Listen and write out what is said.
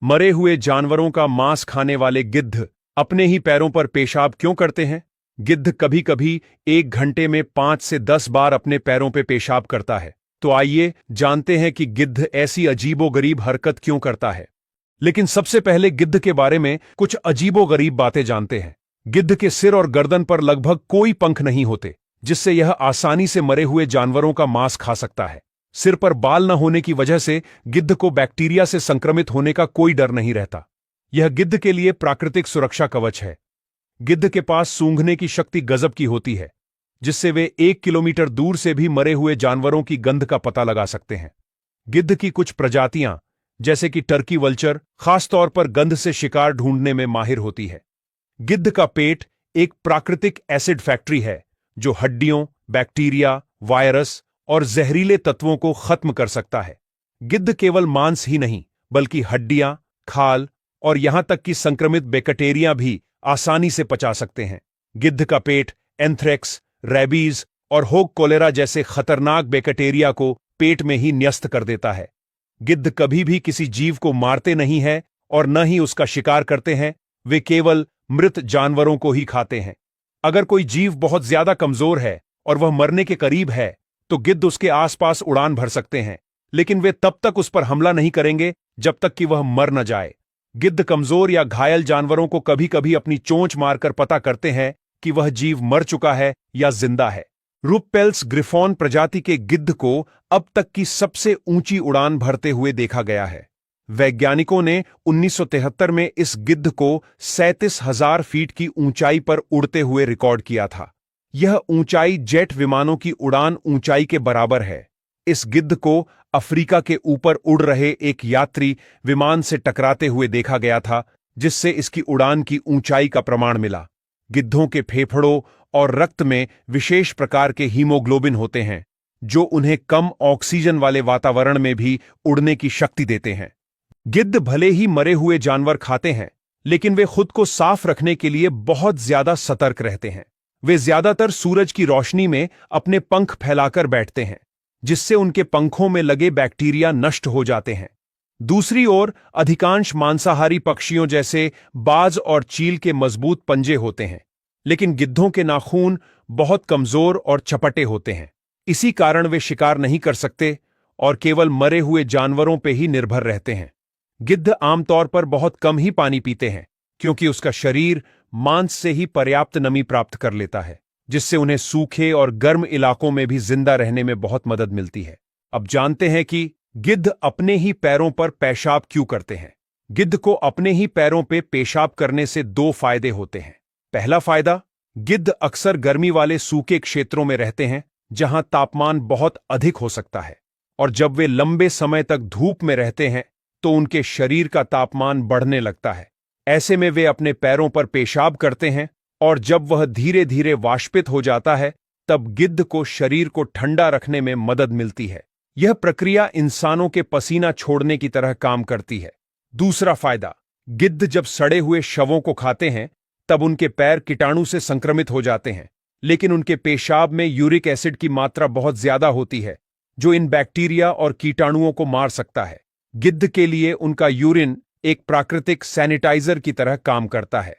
मरे हुए जानवरों का मांस खाने वाले गिद्ध अपने ही पैरों पर पेशाब क्यों करते हैं? गिद्ध कभी कभी 1 घंटे में 5 से 10 बार अपने पैरों पर पेशाब करता है। तो आइए जानते हैं कि गिद्ध ऐसी अजीबोगरीब हरकत क्यों करता है। लेकिन सबसे पहले गिद्ध के बारे में कुछ अजीबोगरीब बातें जानते हैं। गिद्ध के सिर और गर्दन पर लगभग कोई पंख नहीं होते, जिससे यह आसानी से मरे हुए जानवरों का मांस खा सकता है। सिर पर बाल न होने की वजह से गिद्ध को बैक्टीरिया से संक्रमित होने का कोई डर नहीं रहता। यह गिद्ध के लिए प्राकृतिक सुरक्षा कवच है। गिद्ध के पास सूंघने की शक्ति गजब की होती है, जिससे वे 1 किलोमीटर दूर से भी मरे हुए जानवरों की गंध का पता लगा सकते हैं। गिद्ध की कुछ प्रजातियां, जैसे कि टर्की वल्चर, खासतौर पर गंध से शिकार ढूंढने में माहिर होती है। गिद्ध का पेट एक प्राकृतिक एसिड फैक्ट्री है, जो हड्डियों, बैक्टीरिया, वायरस और जहरीले तत्वों को खत्म कर सकता है। गिद्ध केवल मांस ही नहीं, बल्कि हड्डियां, खाल और यहां तक कि संक्रमित बैक्टीरिया भी आसानी से पचा सकते हैं। गिद्ध का पेट एंथ्रेक्स, रेबीज और होग कोलेरा जैसे खतरनाक बैक्टीरिया को पेट में ही न्यस्त कर देता है। गिद्ध कभी भी किसी जीव को मारते नहीं है और न ही उसका शिकार करते हैं। वे केवल मृत जानवरों को ही खाते हैं। अगर कोई जीव बहुत ज्यादा कमजोर है और वह मरने के करीब है, तो गिद्ध उसके आसपास उड़ान भर सकते हैं, लेकिन वे तब तक उस पर हमला नहीं करेंगे जब तक कि वह मर न जाए। गिद्ध कमजोर या घायल जानवरों को कभी कभी अपनी चोंच मारकर पता करते हैं कि वह जीव मर चुका है या जिंदा है। रूपपेल्स ग्रिफॉन प्रजाति के गिद्ध को अब तक की सबसे ऊंची उड़ान भरते हुए देखा गया है। वैज्ञानिकों ने 1973 में इस गिद्ध को 37,000 फीट की ऊंचाई पर उड़ते हुए रिकॉर्ड किया था। यह ऊंचाई जेट विमानों की उड़ान ऊंचाई के बराबर है। इस गिद्ध को अफ्रीका के ऊपर उड़ रहे एक यात्री विमान से टकराते हुए देखा गया था, जिससे इसकी उड़ान की ऊंचाई का प्रमाण मिला। गिद्धों के फेफड़ों और रक्त में विशेष प्रकार के हीमोग्लोबिन होते हैं, जो उन्हें कम ऑक्सीजन वाले वातावरण में भी उड़ने की शक्ति देते हैं। गिद्ध भले ही मरे हुए जानवर खाते हैं, लेकिन वे खुद को साफ रखने के लिए बहुत ज्यादा सतर्क रहते हैं। वे ज्यादातर सूरज की रोशनी में अपने पंख फैलाकर बैठते हैं, जिससे उनके पंखों में लगे बैक्टीरिया नष्ट हो जाते हैं। दूसरी ओर अधिकांश मांसाहारी पक्षियों जैसे बाज और चील के मजबूत पंजे होते हैं, लेकिन गिद्धों के नाखून बहुत कमजोर और चपटे होते हैं। इसी कारण वे शिकार नहीं कर सकते और केवल मरे हुए जानवरों पर ही निर्भर रहते हैं। गिद्ध आमतौर पर बहुत कम ही पानी पीते हैं, क्योंकि उसका शरीर मांस से ही पर्याप्त नमी प्राप्त कर लेता है, जिससे उन्हें सूखे और गर्म इलाकों में भी जिंदा रहने में बहुत मदद मिलती है। अब जानते हैं कि गिद्ध अपने ही पैरों पर पेशाब क्यों करते हैं। गिद्ध को अपने ही पैरों पे पेशाब करने से 2 फायदे होते हैं। पहला फायदा, गिद्ध अक्सर गर्मी वाले सूखे क्षेत्रों में रहते हैं, जहां तापमान बहुत अधिक हो सकता है, और जब वे लंबे समय तक धूप में रहते हैं तो उनके शरीर का तापमान बढ़ने लगता है। ऐसे में वे अपने पैरों पर पेशाब करते हैं, और जब वह धीरे धीरे वाष्पित हो जाता है, तब गिद्ध को शरीर को ठंडा रखने में मदद मिलती है। यह प्रक्रिया इंसानों के पसीना छोड़ने की तरह काम करती है। दूसरा फायदा, गिद्ध जब सड़े हुए शवों को खाते हैं, तब उनके पैर कीटाणु से संक्रमित हो जाते हैं, लेकिन उनके पेशाब में यूरिक एसिड की मात्रा बहुत ज्यादा होती है, जो इन बैक्टीरिया और कीटाणुओं को मार सकता है। गिद्ध के लिए उनका यूरिन एक प्राकृतिक सैनिटाइजर की तरह काम करता है।